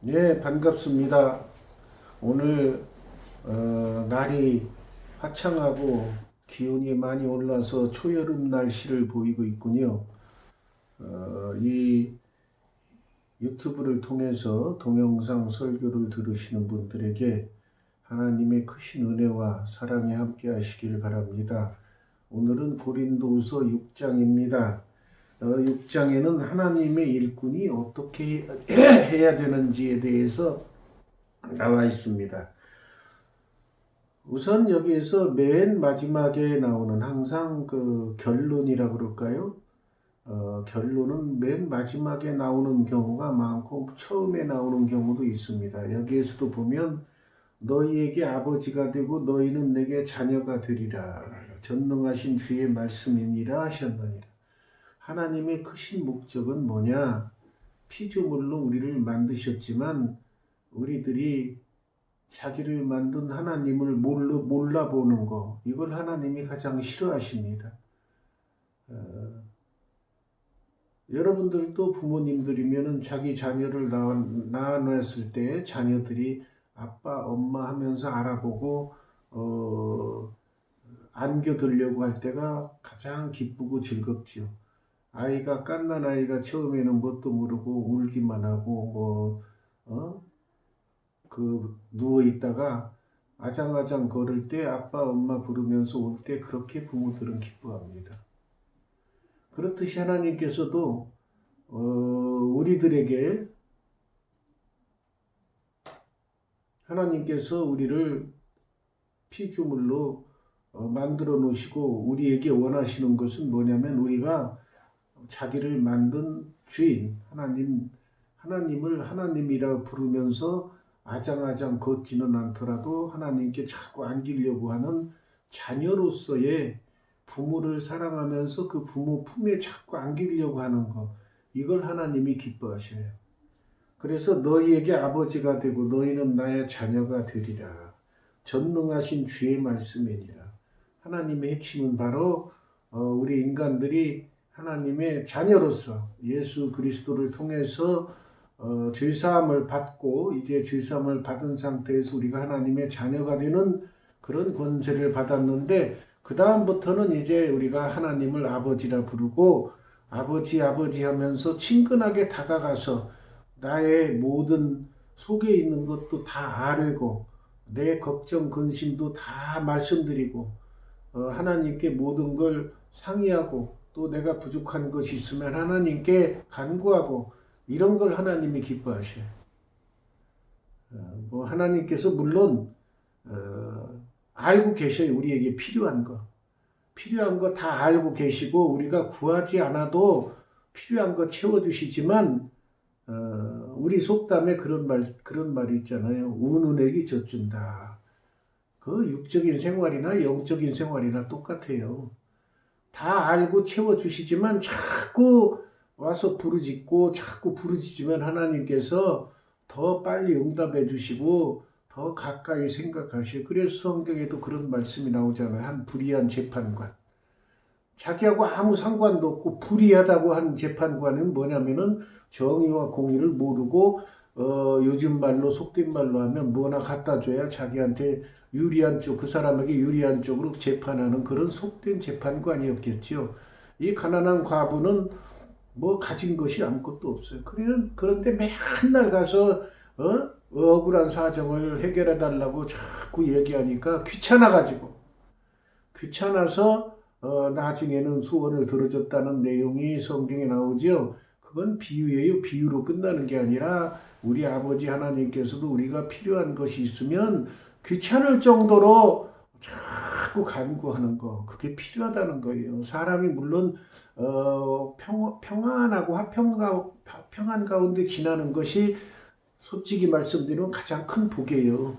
네, 반갑습니다. 오늘 날이 화창하고 기온이 많이 올라서 초여름 날씨를 보이고 있군요. 이 유튜브를 통해서 동영상 설교를 들으시는 분들에게 하나님의 크신 은혜와 사랑이 함께 하시길 바랍니다. 오늘은 고린도후서 6장입니다. 6장에는 하나님의 일꾼이 어떻게 해야 되는지에 대해서 나와 있습니다. 우선 여기에서 맨 마지막에 나오는 항상 그 결론이라 그럴까요? 결론은 맨 마지막에 나오는 경우가 많고 처음에 나오는 경우도 있습니다. 여기에서도 보면 너희에게 아버지가 되고 너희는 내게 자녀가 되리라. 전능하신 주의 말씀이니라 하셨느니라. 하나님의 크신 목적은 뭐냐? 피조물로 우리를 만드셨지만 우리들이 자기를 만든 하나님을 몰라보는 거, 이걸 하나님이 가장 싫어하십니다. 여러분들도 부모님들이면 자기 자녀를 낳아놨을 때 자녀들이 아빠, 엄마 하면서 알아보고 안겨들려고 할 때가 가장 기쁘고 즐겁죠. 아이가 갓난 아이가 처음에는 뭣도 모르고 울기만 하고 누워 있다가 아장아장 걸을 때 아빠 엄마 부르면서 올 때 그렇게 부모들은 기뻐합니다. 그렇듯이 하나님께서도 우리들에게 하나님께서 우리를 피조물로 만들어 놓으시고 우리에게 원하시는 것은 뭐냐면 우리가 자기를 만든 주인 하나님을 하나님이라 부르면서 아장아장 걷지는 않더라도 하나님께 자꾸 안기려고 하는 자녀로서의 부모를 사랑하면서 그 부모 품에 자꾸 안기려고 하는 것, 이걸 하나님이 기뻐하셔요. 그래서 너희에게 아버지가 되고 너희는 나의 자녀가 되리라. 전능하신 주의 말씀이니라. 하나님의 핵심은 바로 우리 인간들이 하나님의 자녀로서 예수 그리스도를 통해서 죄사함을 받고 이제 죄사함을 받은 상태에서 우리가 하나님의 자녀가 되는 그런 권세를 받았는데 그 다음부터는 이제 우리가 하나님을 아버지라 부르고 아버지 아버지 하면서 친근하게 다가가서 나의 모든 속에 있는 것도 다 아뢰고 내 걱정 근심도 다 말씀드리고 하나님께 모든 걸 상의하고 또 내가 부족한 것이 있으면 하나님께 간구하고 이런 걸 하나님이 기뻐하셔요. 하나님께서 물론 알고 계셔요. 우리에게 필요한 거. 필요한 거 다 알고 계시고 우리가 구하지 않아도 필요한 거 채워주시지만 우리 속담에 그런 말이 있잖아요. 우는 애기 젖준다. 그 육적인 생활이나 영적인 생활이나 똑같아요. 다 알고 채워주시지만 자꾸 와서 부르짖고 자꾸 부르짖으면 하나님께서 더 빨리 응답해 주시고 더 가까이 생각하시고 그래서 성경에도 그런 말씀이 나오잖아요. 한 불의한 재판관. 자기하고 아무 상관도 없고 불의하다고 하는 재판관은 뭐냐면은 정의와 공의를 모르고 요즘 말로 속된 말로 하면 뭐나 갖다 줘야 자기한테 유리한 쪽, 그 사람에게 유리한 쪽으로 재판하는 그런 속된 재판관이었겠지요. 이 가난한 과부는 뭐 가진 것이 아무것도 없어요. 그런데 맨날 가서 억울한 사정을 해결해 달라고 자꾸 얘기하니까 귀찮아서 나중에는 소원을 들어줬다는 내용이 성경에 나오죠. 그건 비유예요. 비유로 끝나는 게 아니라 우리 아버지 하나님께서도 우리가 필요한 것이 있으면 귀찮을 정도로 자꾸 간구하는 거, 그게 필요하다는 거예요. 사람이 물론 평안하고 평안 가운데 지나는 것이 솔직히 말씀드리면 가장 큰 복이에요.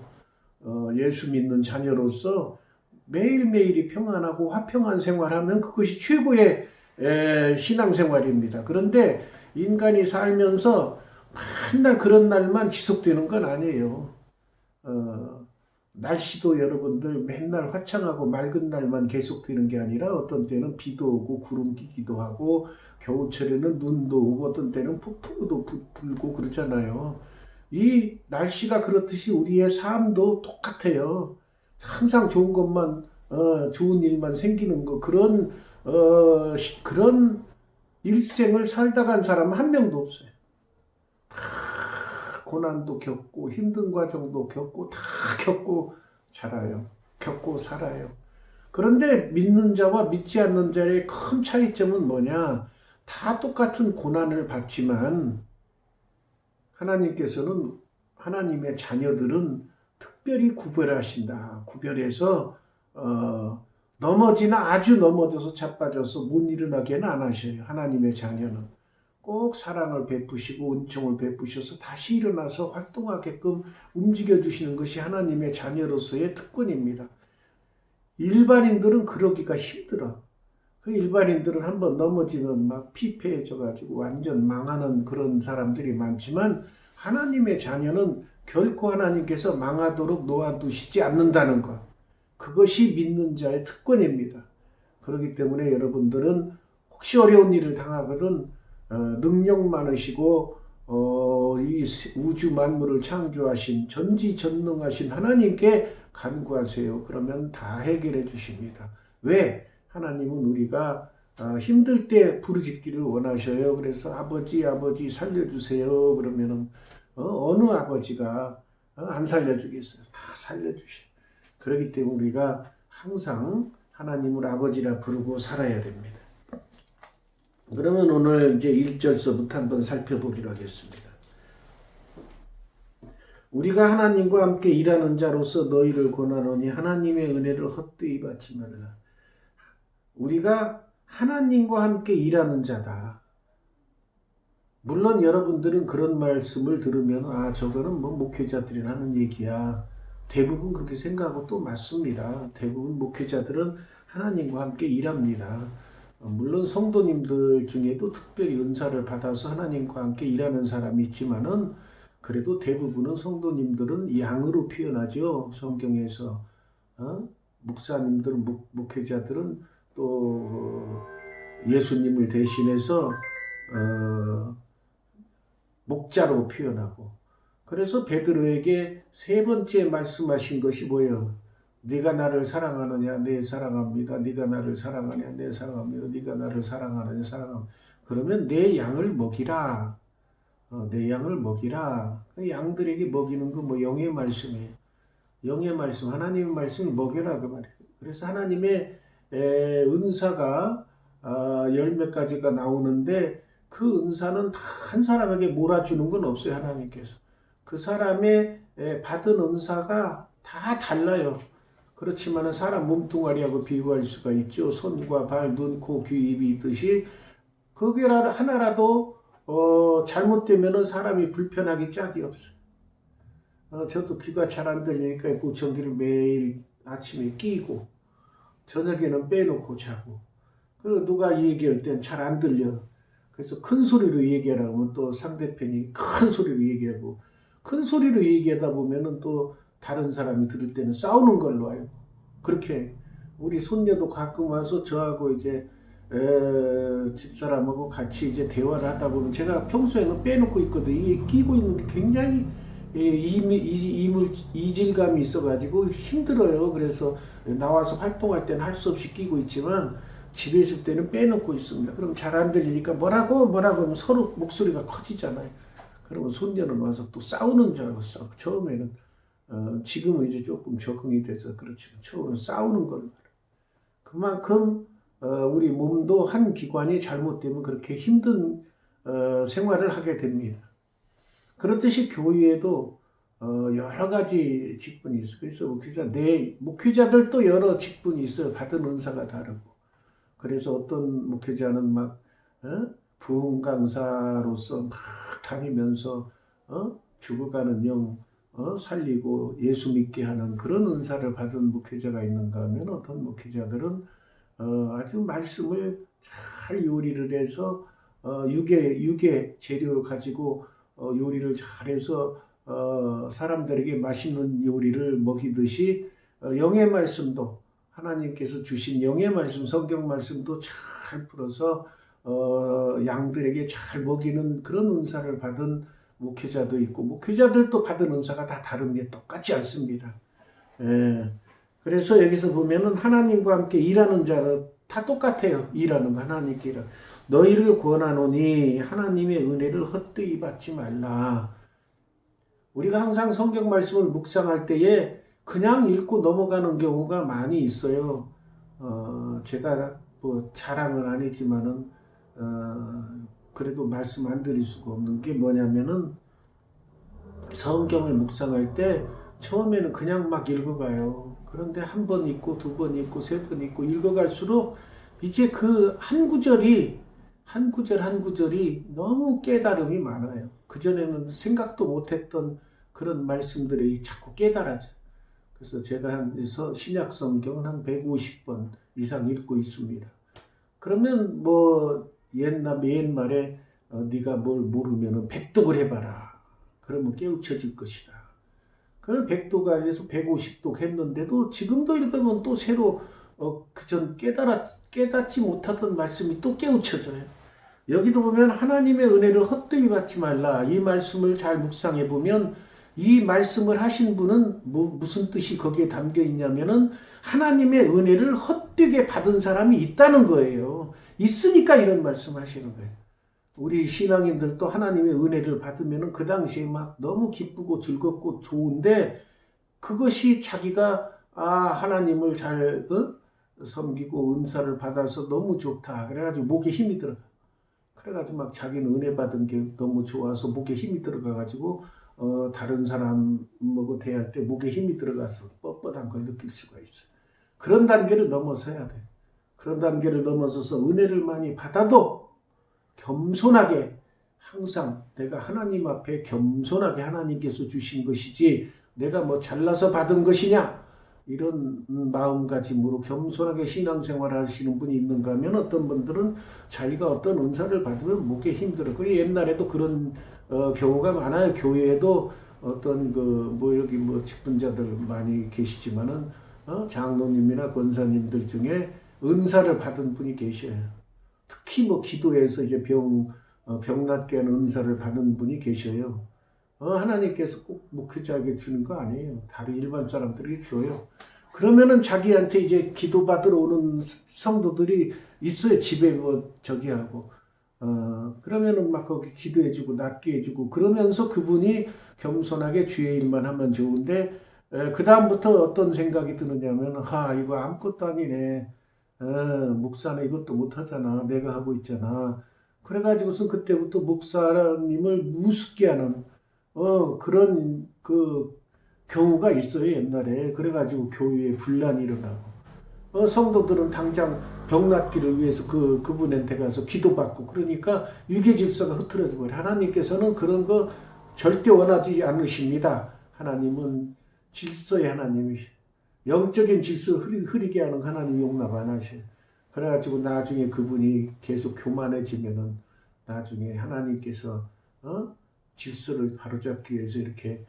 예수 믿는 자녀로서 매일매일이 평안하고 화평한 생활하면 그것이 최고의 신앙생활입니다. 그런데 인간이 살면서 맨날 그런 날만 지속되는 건 아니에요. 날씨도 여러분들 맨날 화창하고 맑은 날만 계속되는 게 아니라 어떤 때는 비도 오고 구름 끼기도 하고 겨울철에는 눈도 오고 어떤 때는 폭풍우도 불고 그러잖아요. 이 날씨가 그렇듯이 우리의 삶도 똑같아요. 항상 좋은 것만, 좋은 일만 생기는 거, 그런 일생을 살다 간 사람은 한 명도 없어요. 다 고난도 겪고, 힘든 과정도 겪고, 다 겪고 자라요. 겪고 살아요. 그런데 믿는 자와 믿지 않는 자의 큰 차이점은 뭐냐? 다 똑같은 고난을 받지만, 하나님께서는 하나님의 자녀들은 특별히 구별하신다. 구별해서 넘어지나 아주 넘어져서 자빠져서 못 일어나게는 안 하셔요. 하나님의 자녀는 꼭 사랑을 베푸시고 은총을 베푸셔서 다시 일어나서 활동하게끔 움직여 주시는 것이 하나님의 자녀로서의 특권입니다. 일반인들은 그러기가 힘들어. 그 일반인들은 한번 넘어지면 막 피폐해져가지고 완전 망하는 그런 사람들이 많지만, 하나님의 자녀는 결코 하나님께서 망하도록 놓아두시지 않는다는 것. 그것이 믿는 자의 특권입니다. 그렇기 때문에 여러분들은 혹시 어려운 일을 당하거든 능력 많으시고 이 우주 만물을 창조하신 전지전능하신 하나님께 간구하세요. 그러면 다 해결해 주십니다. 왜? 하나님은 우리가 힘들 때 부르짖기를 원하셔요. 그래서 아버지 살려주세요. 그러면은 어느 아버지가 안 살려주겠어요? 다 살려주셔. 그렇기 때문에 우리가 항상 하나님을 아버지라 부르고 살아야 됩니다. 그러면 오늘 이제 1절서부터 한번 살펴보기로 하겠습니다. 우리가 하나님과 함께 일하는 자로서 너희를 권하노니 하나님의 은혜를 헛되이 받지 말라. 우리가 하나님과 함께 일하는 자다. 물론 여러분들은 그런 말씀을 들으면 저거는 뭐 목회자들이 하는 얘기야. 대부분 그렇게 생각하고 또 맞습니다. 대부분 목회자들은 하나님과 함께 일합니다. 물론 성도님들 중에도 특별히 은사를 받아서 하나님과 함께 일하는 사람이 있지만은 그래도 대부분은 성도님들은 양으로 표현하죠. 성경에서 목사님들은 목회자들은 또 예수님을 대신해서 목자로 표현하고, 그래서 베드로에게 세 번째 말씀하신 것이 뭐예요? 네가 나를 사랑하느냐? 네, 사랑합니다. 네가 나를 사랑하느냐? 네, 사랑합니다. 네가 나를 사랑하느냐? 사랑합니다. 그러면 내 양을 먹이라. 내 양을 먹이라. 양들에게 먹이는 거 뭐 영의 말씀이에요. 영의 말씀, 하나님의 말씀을 먹여라 그 말이에요. 그래서 하나님의 은사가 열 몇 가지가 나오는데 그 은사는 다 한 사람에게 몰아주는 건 없어요. 하나님께서 그 사람의 받은 은사가 다 달라요. 그렇지만 사람 몸뚱아리하고 비교할 수가 있죠. 손과 발, 눈, 코, 귀, 입이 있듯이 그게 하나라도 잘못되면은 사람이 불편하기 짝이 없어요. 저도 귀가 잘 안 들리니까 보청기를 매일 아침에 끼고 저녁에는 빼놓고 자고, 그리고 누가 얘기할 땐 잘 안 들려. 그래서 큰 소리로 얘기하라고 하면 또 상대편이 큰 소리로 얘기하고, 큰 소리로 얘기하다 보면은 또 다른 사람이 들을 때는 싸우는 걸로 알고, 그렇게 우리 손녀도 가끔 와서 저하고 이제 집사람하고 같이 이제 대화를 하다 보면 제가 평소에는 빼놓고 있거든. 이게 끼고 있는 게 굉장히 이질감이 있어가지고 힘들어요. 그래서 나와서 활동할 때는 할 수 없이 끼고 있지만 집에 있을 때는 빼놓고 있습니다. 그럼 잘 안 들리니까 뭐라고 하면 서로 목소리가 커지잖아요. 그러면 손녀는 와서 또 싸우는 줄 알고 싸워. 처음에는 지금은 이제 조금 적응이 돼서 그렇지만 처음에는 싸우는 걸로. 그만큼 우리 몸도 한 기관이 잘못되면 그렇게 힘든 생활을 하게 됩니다. 그렇듯이 교회에도 여러 가지 직분이 있어요. 그래서 목회자들도 여러 직분이 있어요. 받은 은사가 다르고. 그래서 어떤 목회자는 막 부흥 강사로서 막 다니면서 죽어가는 영 살리고 예수 믿게 하는 그런 은사를 받은 목회자가 있는가 하면, 어떤 목회자들은 아주 말씀을 잘 요리를 해서 육의 재료를 가지고 요리를 잘해서 사람들에게 맛있는 요리를 먹이듯이 영의 말씀도, 하나님께서 주신 영의 말씀, 성경 말씀도 잘 풀어서 양들에게 잘 먹이는 그런 은사를 받은 목회자도 있고 목회자들도 받은 은사가 다 다릅니다. 똑같지 않습니다. 예. 그래서 여기서 보면은 하나님과 함께 일하는 자는 다 똑같아요. 일하는 거 하나님께 일하는. 너희를 권하노니 하나님의 은혜를 헛되이 받지 말라. 우리가 항상 성경 말씀을 묵상할 때에 그냥 읽고 넘어가는 경우가 많이 있어요. 제가 뭐 자랑은 아니지만은 그래도 말씀 안 드릴 수가 없는 게 뭐냐면은 성경을 묵상할 때 처음에는 그냥 막 읽어가요. 그런데 한 번 읽고 두 번 읽고 세 번 읽고 읽어갈수록 이제 그 한 구절이 한 구절 한 구절이 너무 깨달음이 많아요. 그전에는 생각도 못했던 그런 말씀들이 자꾸 깨달아져. 그래서 제가 한 신약 성경은 한 150번 이상 읽고 있습니다. 그러면 뭐 옛말에 네가 뭘 모르면은 백독을 해봐라. 그러면 깨우쳐질 것이다. 그걸 백독 안에서 150독 했는데도 지금도 읽으면 또 새로 그전 깨닫지 못하던 말씀이 또 깨우쳐져요. 여기도 보면 하나님의 은혜를 헛되이 받지 말라. 이 말씀을 잘 묵상해 보면 이 말씀을 하신 분은 무슨 뜻이 거기에 담겨 있냐면은 하나님의 은혜를 헛되게 받은 사람이 있다는 거예요. 있으니까 이런 말씀 하시는 거예요. 우리 신앙인들도 하나님의 은혜를 받으면 그 당시에 막 너무 기쁘고 즐겁고 좋은데 그것이 자기가 하나님을 잘 섬기고 은사를 받아서 너무 좋다. 그래가지고 목에 힘이 들어가. 그래가지고 막 자기는 은혜 받은 게 너무 좋아서 목에 힘이 들어가가지고 다른 사람하고 대할 때 목에 힘이 들어가서 뻣뻣한 걸 느낄 수가 있어요. 그런 단계를 넘어서야 돼. 그런 단계를 넘어서서 은혜를 많이 받아도 겸손하게 항상 내가 하나님 앞에 겸손하게 하나님께서 주신 것이지 내가 뭐 잘나서 받은 것이냐 이런 마음가짐으로 겸손하게 신앙생활 하시는 분이 있는가 하면 어떤 분들은 자기가 어떤 은사를 받으면 목에 힘들어. 그 옛날에도 그런 경우가 많아요. 교회에도 어떤 여기 직분자들 많이 계시지만은 장로님이나 권사님들 중에 은사를 받은 분이 계셔요. 특히 기도해서 이제 병 낫게 하는 은사를 받은 분이 계셔요. 하나님께서 꼭 목회자에게 주는 거 아니에요. 다른 일반 사람들에게 줘요. 그러면은 자기한테 이제 기도받으러 오는 성도들이 있어요. 집에 하고. 그러면은 막 거기 기도해주고 낫게 해주고 그러면서 그분이 겸손하게 주의 일만 하면 좋은데 그 다음부터 어떤 생각이 드느냐면 이거 아무것도 아니네. 목사는 이것도 못하잖아. 내가 하고 있잖아. 그래가지고서 그때부터 목사님을 우습게 하는 그런 경우가 있어요. 옛날에. 그래가지고 교회에 분란이 일어나고 성도들은 당장 병 낫기를 위해서 그분한테 가서 기도받고 그러니까 유계 질서가 흐트러져 버려요. 하나님께서는 그런 거 절대 원하지 않으십니다. 하나님은 질서의 하나님이셔. 영적인 질서를 흐리게 하는 하나님 용납 안 하셔요. 그래가지고 나중에 그분이 계속 교만해지면은 나중에 하나님께서 질서를 바로잡기 위해서 이렇게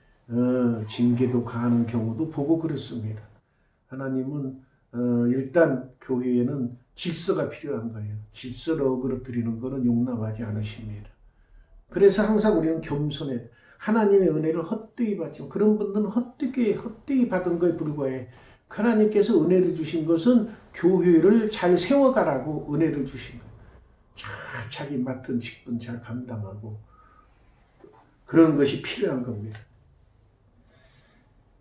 징계도 가하는 경우도 보고 그렇습니다. 하나님은 일단 교회에는 질서가 필요한 거예요. 질서를 어그러뜨리는 것은 용납하지 않으십니다. 그래서 항상 우리는 겸손해. 하나님의 은혜를 헛되이 받지. 그런 분들은 헛되이 받은 거에 불과해. 하나님께서 은혜를 주신 것은 교회를 잘 세워가라고 은혜를 주신 거예요. 자기 맡은 직분 잘 감당하고 그런 것이 필요한 겁니다.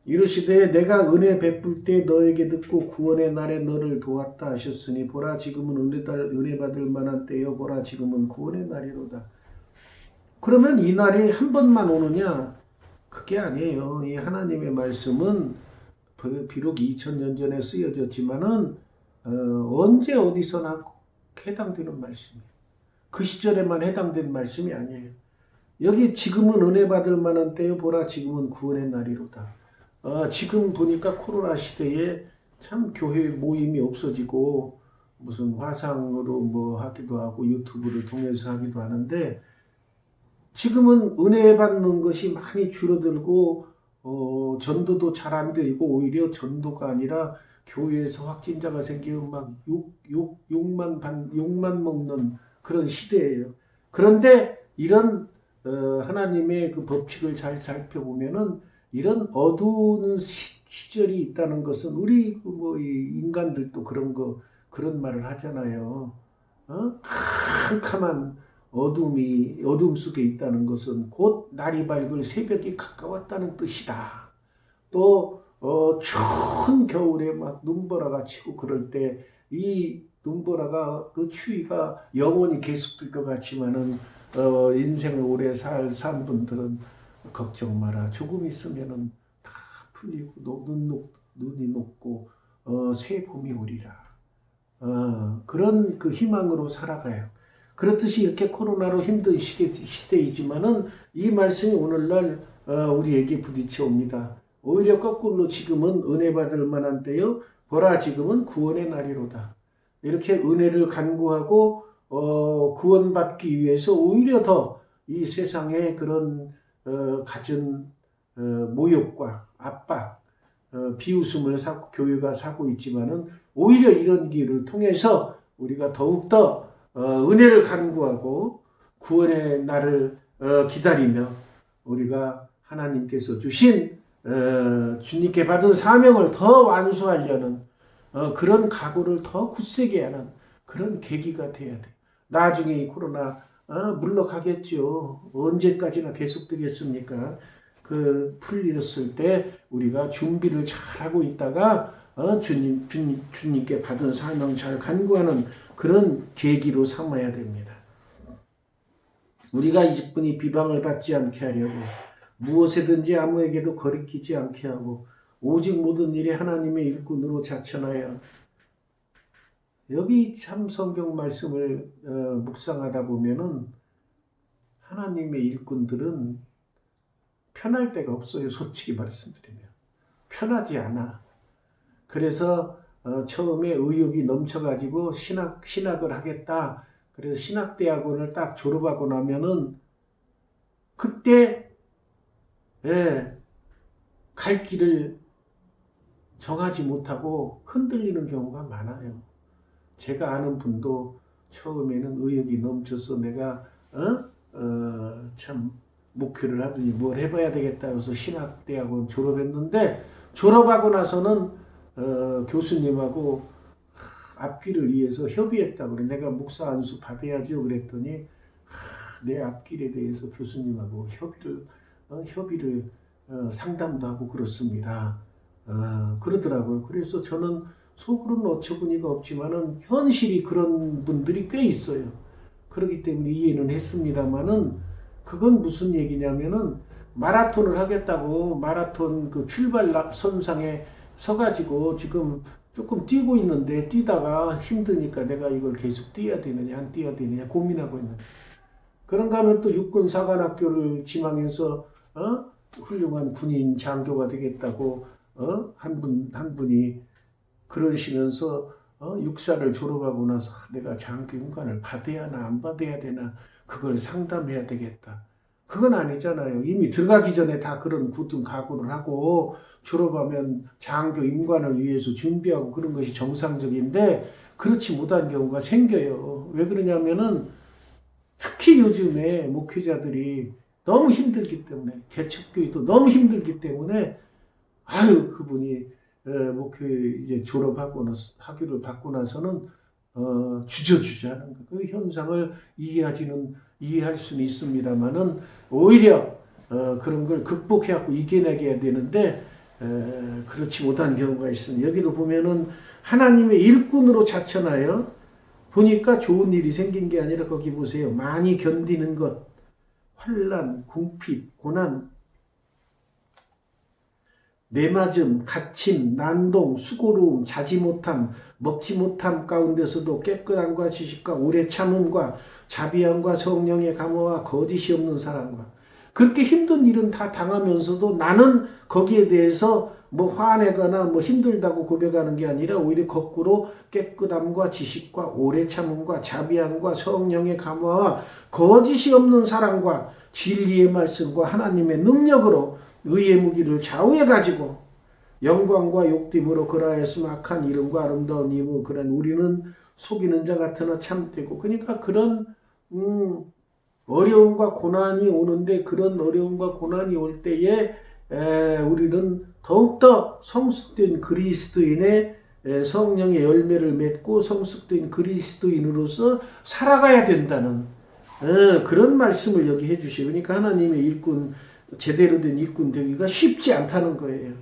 이르시되 내가 은혜 베풀 때 너에게 듣고 구원의 날에 너를 도왔다 하셨으니 보라 지금은 은혜 받을 만한 때요 보라 지금은 구원의 날이로다. 그러면 이 날이 한 번만 오느냐? 그게 아니에요. 이 하나님의 말씀은 비록 2000년 전에 쓰여졌지만은 언제 어디서나 해당되는 말씀이에요. 그 시절에만 해당된 말씀이 아니에요. 여기 지금은 은혜 받을 만한 때요 보라 지금은 구원의 날이로다. 지금 보니까 코로나 시대에 참 교회 모임이 없어지고 무슨 화상으로 하기도 하고 유튜브를 통해서 하기도 하는데 지금은 은혜 받는 것이 많이 줄어들고 전도도 잘 안 되고 오히려 전도가 아니라 교회에서 확진자가 생기면 막 욕만 먹는 그런 시대예요. 그런데 이런 하나님의 그 법칙을 잘 살펴보면은 이런 어두운 시절이 있다는 것은 우리 그뭐 인간들도 그런 말을 하잖아요. 캄캄한 어둠 속에 있다는 것은 곧 날이 밝을 새벽이 가까웠다는 뜻이다. 또 추운 겨울에 막 눈보라가 치고 그럴 때 이 눈보라가 그 추위가 영원히 계속될 것 같지만은 인생을 오래 산 분들은 걱정 마라. 조금 있으면은 다 풀리고 눈이 녹고 새 봄이 오리라. 그런 그 희망으로 살아가요. 그렇듯이 이렇게 코로나로 힘든 시대이지만은 이 말씀이 오늘날 우리에게 부딪혀 옵니다. 오히려 거꾸로 지금은 은혜 받을 만한 때요. 보라 지금은 구원의 날이로다. 이렇게 은혜를 간구하고 구원받기 위해서 오히려 더 이 세상의 그런 갖은 모욕과 압박, 비웃음을 교회가 사고 있지만은 오히려 이런 기회를 통해서 우리가 더욱더 은혜를 간구하고 구원의 날을 기다리며 우리가 하나님께서 주신 주님께 받은 사명을 더 완수하려는 그런 각오를 더 굳세게 하는 그런 계기가 돼야 돼. 나중에 이 코로나 물러가겠죠. 언제까지나 계속되겠습니까? 그 풀렸을 때 우리가 준비를 잘하고 있다가 주님께 받은 사명 잘 간구하는 그런 계기로 삼아야 됩니다. 우리가 이직분이 비방을 받지 않게 하려고 무엇에든지 아무에게도 거리끼지 않게 하고 오직 모든 일에 하나님의 일꾼으로 자천하여 여기 참 성경 말씀을 묵상하다 보면은 하나님의 일꾼들은 편할 데가 없어요. 솔직히 말씀드리면 편하지 않아. 그래서 처음에 의욕이 넘쳐가지고 신학을 하겠다. 그래서 신학대학원을 딱 졸업하고 나면은 그때 갈 길을 정하지 못하고 흔들리는 경우가 많아요. 제가 아는 분도 처음에는 의욕이 넘쳐서 내가 참 목표를 하더니 뭘 해봐야 되겠다 해서 신학대학원 졸업했는데 졸업하고 나서는 교수님하고 앞길을 위해서 협의했다고 그래. 내가 목사 안수 받아야죠 그랬더니 내 앞길에 대해서 교수님하고 협의를 상담도 하고 그렇습니다. 그러더라고요. 그래서 저는 속으로는 어처구니가 없지만은 현실이 그런 분들이 꽤 있어요. 그렇기 때문에 이해는 했습니다만은 그건 무슨 얘기냐면은 마라톤을 하겠다고 마라톤 그 출발 선상에 서가지고 지금 조금 뛰고 있는데 뛰다가 힘드니까 내가 이걸 계속 뛰어야 되느냐 안 뛰어야 되느냐 고민하고 있는. 그런가 하면 또 육군사관학교를 지망해서 훌륭한 군인 장교가 되겠다고 한 분이 그러시면서 육사를 졸업하고 나서 내가 장교 인관을 받아야 하나 안 받아야 되나 그걸 상담해야 되겠다. 그건 아니잖아요. 이미 들어가기 전에 다 그런 굳은 각오를 하고 졸업하면 장교 임관을 위해서 준비하고 그런 것이 정상적인데 그렇지 못한 경우가 생겨요. 왜 그러냐면은 특히 요즘에 목회자들이 너무 힘들기 때문에 개척교회도 너무 힘들기 때문에 그분이 목회 이제 졸업하고 학위를 받고 나서는 주저주저하는 그 현상을 이해할 수는 있습니다만은 오히려 그런 걸 극복해갖고 이겨내야 되는데 그렇지 못한 경우가 있습니다. 여기도 보면은 하나님의 일꾼으로 자천하여 보니까 좋은 일이 생긴 게 아니라 거기 보세요. 많이 견디는 것, 환난, 궁핍, 고난, 매맞음, 갇힘, 난동, 수고로움, 자지 못함, 먹지 못함 가운데서도 깨끗함과 지식과 오래 참음과 자비함과 성령의 감화와 거짓이 없는 사랑과 그렇게 힘든 일은 다 당하면서도 나는 거기에 대해서 뭐 화내거나 뭐 힘들다고 고백하는 게 아니라 오히려 거꾸로 깨끗함과 지식과 오래 참음과 자비함과 성령의 감화와 거짓이 없는 사랑과 진리의 말씀과 하나님의 능력으로 의의 무기를 좌우해 가지고 영광과 욕됨으로 그라하였으면 악한 이름과 아름다운 이무 그런 우리는 속이는 자 같으나 참되고 그러니까 그런 어려움과 고난이 오는데 그런 어려움과 고난이 올 때에 우리는 더욱더 성숙된 그리스도인의 성령의 열매를 맺고 성숙된 그리스도인으로서 살아가야 된다는 그런 말씀을 여기 해주시고, 그러니까 하나님의 일꾼, 제대로 된 일꾼 되기가 쉽지 않다는 거예요.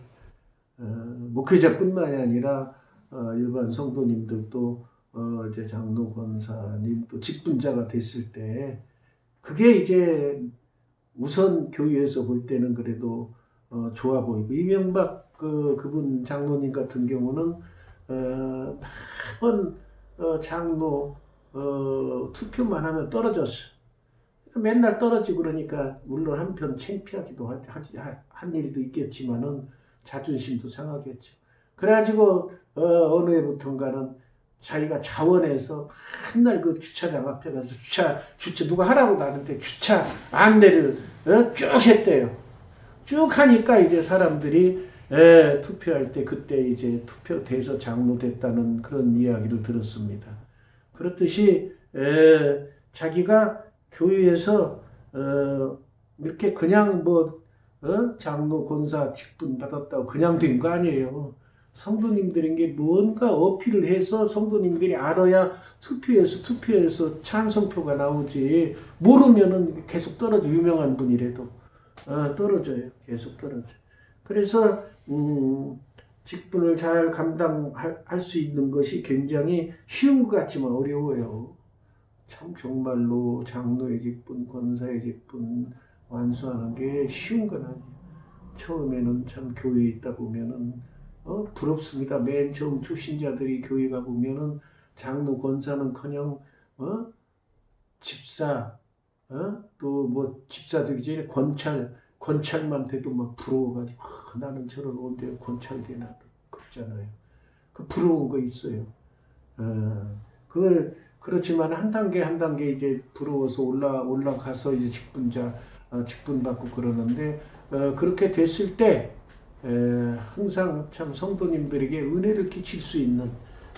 목회자뿐만이 아니라 일반 성도님들도 이제 장로, 권사님, 또 직분자가 됐을 때 그게 이제 우선 교회에서 볼 때는 그래도 좋아 보이고, 이명박 그분 장로님 같은 경우는 매번 장로 투표만 하면 떨어졌어. 맨날 떨어지고 그러니까 물론 한편 창피하기도 한 일도 있겠지만은 자존심도 상하겠죠. 그래가지고 어느 해부턴가는 자기가 자원해서 맨날 그 주차장 앞에 가서 주차 누가 하라고 나는데 주차 안내를 쭉 했대요. 쭉 하니까 이제 사람들이 투표할 때 그때 이제 투표돼서 장로 됐다는 그런 이야기를 들었습니다. 그렇듯이 자기가 교회에서 이렇게 그냥 장로 권사 직분 받았다고 그냥 된 거 아니에요. 성도님들에게 뭔가 어필을 해서 성도님들이 알아야 투표해서 찬성표가 나오지, 모르면은 계속 떨어져. 유명한 분이라도 떨어져요. 계속 떨어져. 그래서 직분을 잘 감당할 수 있는 것이 굉장히 쉬운 것 같지만 어려워요. 참 정말로 장로의 직분, 권사의 직분 완수하는 게 쉬운 건 아니에요. 처음에는 참 교회에 있다 보면은 부럽습니다. 맨 처음 출신자들이 교회 가 보면은 장로, 권사는커녕 집사, 또 뭐 집사 되기 전에 권찰만 돼도 막 부러워가지고 나는 저런 온데 권찰 되나 그러잖아요. 그 부러운 거 있어요. 그렇지만 한 단계 한 단계 이제 부러워서 올라가서 이제 직분 받고 그러는데, 그렇게 됐을 때 항상 참 성도님들에게 은혜를 끼칠 수 있는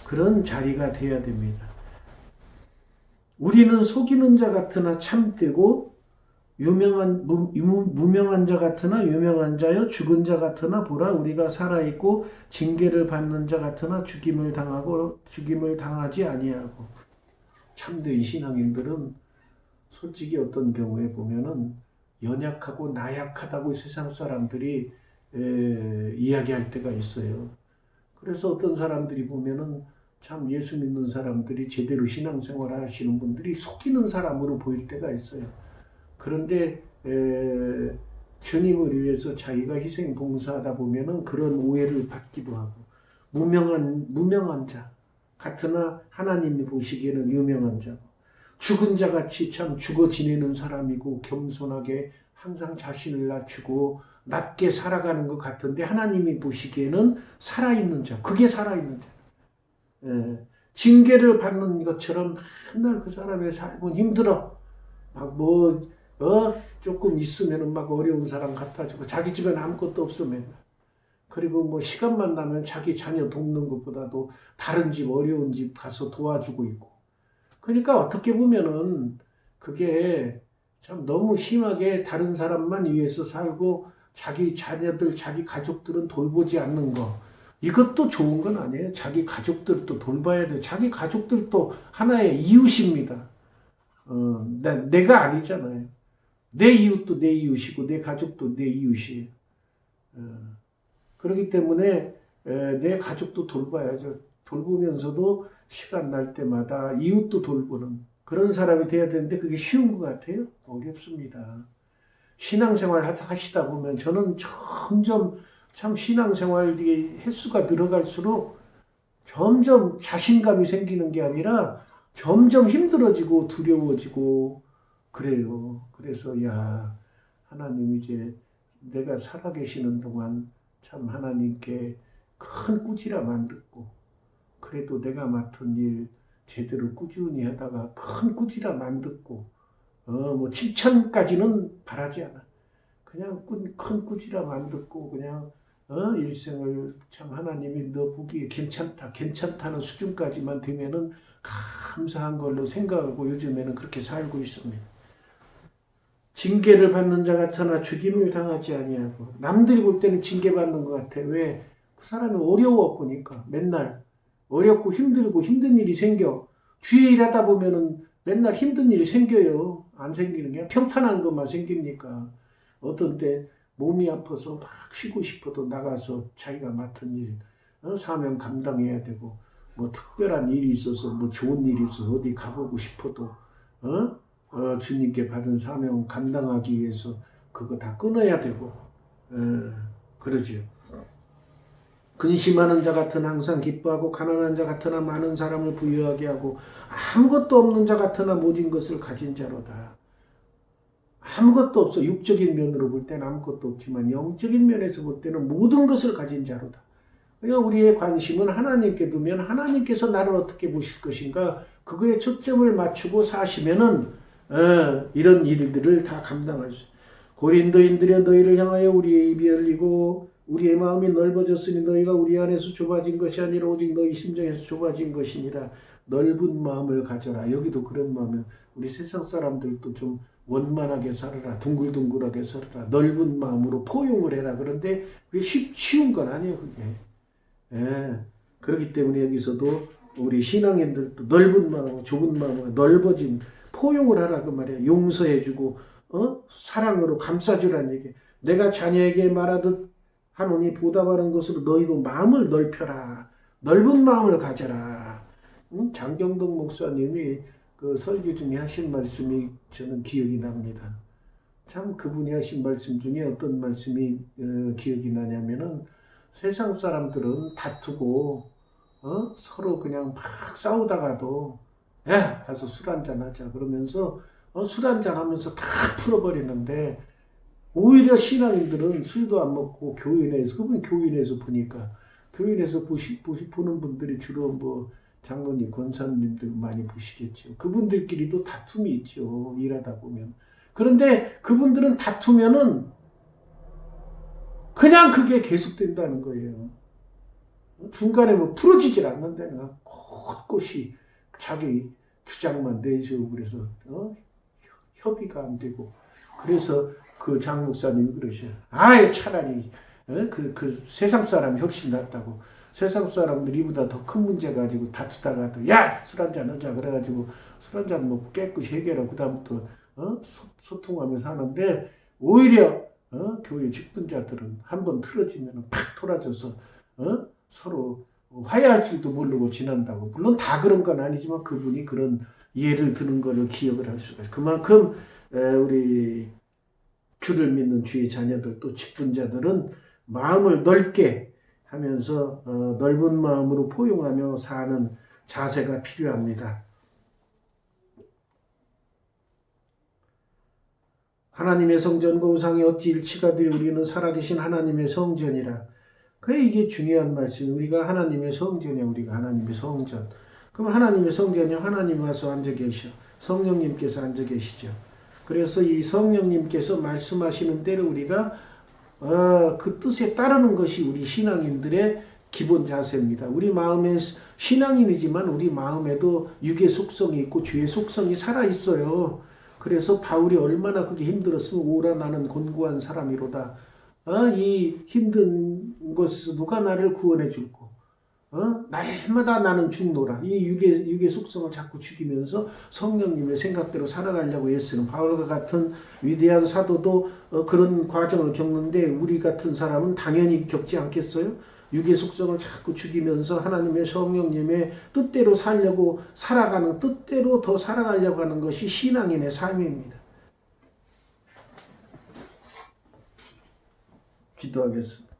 그런 자리가 돼야 됩니다. 우리는 속이는 자 같으나 참되고 무명한 자 같으나 유명한 자요, 죽은 자 같으나 보라 우리가 살아있고 징계를 받는 자 같으나 죽임을 당하지 아니하고. 참된 신앙인들은 솔직히 어떤 경우에 보면은 연약하고 나약하다고 세상 사람들이 이야기할 때가 있어요. 그래서 어떤 사람들이 보면은 참 예수 믿는 사람들이 제대로 신앙생활 하시는 분들이 속이는 사람으로 보일 때가 있어요. 그런데 주님을 위해서 자기가 희생 봉사하다 보면은 그런 오해를 받기도 하고, 무명한 자 같으나 하나님이 보시기에는 유명한 자고, 죽은 자같이 참 죽어 지내는 사람이고 겸손하게 항상 자신을 낮추고 낮게 살아가는 것 같은데 하나님이 보시기에는 살아있는 자, 그게 살아있는 자. 징계를 받는 것처럼 맨날 그 사람의 삶은 힘들어. 조금 있으면은 막 어려운 사람 갖다 주고, 자기 집에는 아무것도 없어 맨날. 그리고 시간만 나면 자기 자녀 돕는 것보다도 다른 집, 어려운 집 가서 도와주고 있고. 그러니까 어떻게 보면은 그게 참 너무 심하게 다른 사람만 위해서 살고 자기 자녀들, 자기 가족들은 돌보지 않는 거. 이것도 좋은 건 아니에요. 자기 가족들도 돌봐야 돼요. 자기 가족들도 하나의 이웃입니다. 내가 아니잖아요. 내 이웃도 내 이웃이고 내 가족도 내 이웃이에요. 그렇기 때문에 내 가족도 돌봐야죠. 돌보면서도 시간 날 때마다 이웃도 돌보는 그런 사람이 돼야 되는데 그게 쉬운 것 같아요? 어렵습니다. 신앙생활 하시다 보면 저는 점점 참 신앙생활 횟수가 늘어갈수록 점점 자신감이 생기는 게 아니라 점점 힘들어지고 두려워지고 그래요. 그래서 하나님 이제 내가 살아계시는 동안 참 하나님께 큰 꾸지람 안 듣고 그래도 내가 맡은 일 제대로 꾸준히 하다가 큰 꾸지람 안 듣고 칭찬까지는 바라지 않아. 그냥 큰 꾸지람 안 듣고 그냥 일생을 참 하나님이 너 보기에 괜찮다는 수준까지만 되면은 감사한 걸로 생각하고 요즘에는 그렇게 살고 있습니다. 징계를 받는 자 같으나 죽임을 당하지 아니하고. 남들이 볼 때는 징계받는 것 같아. 왜? 그 사람이 어려워 보니까 맨날 어렵고 힘들고 힘든 일이 생겨. 주의 일하다 보면은 맨날 힘든 일이 생겨요. 안 생기는 게 평탄한 것만 생깁니까? 어떤 때 몸이 아파서 막 쉬고 싶어도 나가서 자기가 맡은 일, 사명 감당해야 되고, 뭐 특별한 일이 있어서 뭐 좋은 일이 있어서 어디 가보고 싶어도 주님께 받은 사명 감당하기 위해서 그거 다 끊어야 되고, 그러지요. 근심하는 자 같으나 항상 기뻐하고 가난한 자 같으나 많은 사람을 부유하게 하고 아무것도 없는 자 같으나 모진 것을 가진 자로다. 아무것도 없어. 육적인 면으로 볼 때는 아무것도 없지만 영적인 면에서 볼 때는 모든 것을 가진 자로다. 그러니까 우리의 관심은 하나님께 두면 하나님께서 나를 어떻게 보실 것인가 그거에 초점을 맞추고 사시면은 이런 일들을 다 감당할 수. 고린도인들여 너희를 향하여 우리의 입이 열리고 우리의 마음이 넓어졌으니 너희가 우리 안에서 좁아진 것이 아니라 오직 너희 심정에서 좁아진 것이니라. 넓은 마음을 가져라. 여기도 그런 마음이에요. 우리 세상 사람들도 좀 원만하게 살아라. 둥글둥글하게 살아라. 넓은 마음으로 포용을 해라. 그런데 그게 쉬운 건 아니에요. 그게. 그렇기 때문에 여기서도 우리 신앙인들도 넓은 마음, 좁은 마음, 넓어진 포용을 하라 그 말이야. 용서해주고 사랑으로 감싸주라는 얘기. 내가 자녀에게 말하듯 하노니 보답하는 것으로 너희도 마음을 넓혀라. 넓은 마음을 가져라. 장경동 목사님이 그 설교 중에 하신 말씀이 저는 기억이 납니다. 참 그분이 하신 말씀 중에 어떤 말씀이 기억이 나냐면은 세상 사람들은 다투고 서로 그냥 막 싸우다가도 야 가서 술 한잔 하자 그러면서 술 한잔 하면서 다 풀어버리는데 오히려 신앙인들은 술도 안 먹고 교회 내에서 그분 교회 내에서 보니까 교회 내에서 보는 분들이 주로 뭐 장로님 권사님들 많이 보시겠죠. 그분들끼리도 다툼이 있죠. 일하다 보면. 그런데 그분들은 다투면은 그냥 그게 계속된다는 거예요. 중간에 뭐 풀어지질 않는다는 곳곳이 자기 주장만 내세우고 그래서 협의가 안 되고 그래서 그 장 목사님이 그러셔요. 아예 차라리 그 세상 사람이 훨씬 낫다고. 세상 사람들 이보다 더 큰 문제 가지고 다투다가도 야 술 한잔 하자 그래가지고 술 한잔 먹고 깨끗이 해결하고 그다음부터 소통하면서 하는데 오히려 교회 직분자들은 한번 틀어지면 팍 돌아져서 서로 화해할 줄도 모르고 지난다고. 물론 다 그런 건 아니지만 그분이 그런 예를 드는 거를 기억을 할 수가 있어요. 그만큼 우리 주를 믿는 주의 자녀들 또 직분자들은 마음을 넓게 하면서 넓은 마음으로 포용하며 사는 자세가 필요합니다. 하나님의 성전과 우상이 어찌 일치가 되어 우리는 살아계신 하나님의 성전이라. 이게 중요한 말씀. 우리가 하나님의 성전이야. 우리가 하나님의 성전. 그럼 하나님의 성전이 하나님 와서 앉아 계셔. 성령님께서 앉아 계시죠. 그래서 이 성령님께서 말씀하시는 대로 우리가 그 뜻에 따르는 것이 우리 신앙인들의 기본 자세입니다. 우리 마음에 신앙인이지만 우리 마음에도 육의 속성이 있고 죄의 속성이 살아 있어요. 그래서 바울이 얼마나 그게 힘들었으면 오라 나는 곤고한 사람이로다. 이 힘든 것에서 누가 나를 구원해 줄고 날마다 나는 죽노라. 이 육의 속성을 자꾸 죽이면서 성령님의 생각대로 살아가려고 애쓰는 바울과 같은 위대한 사도도 그런 과정을 겪는데 우리 같은 사람은 당연히 겪지 않겠어요? 육의 속성을 자꾸 죽이면서 하나님의 성령님의 뜻대로 살려고 살아가는 뜻대로 더 살아가려고 하는 것이 신앙인의 삶입니다. 기도하겠습니다.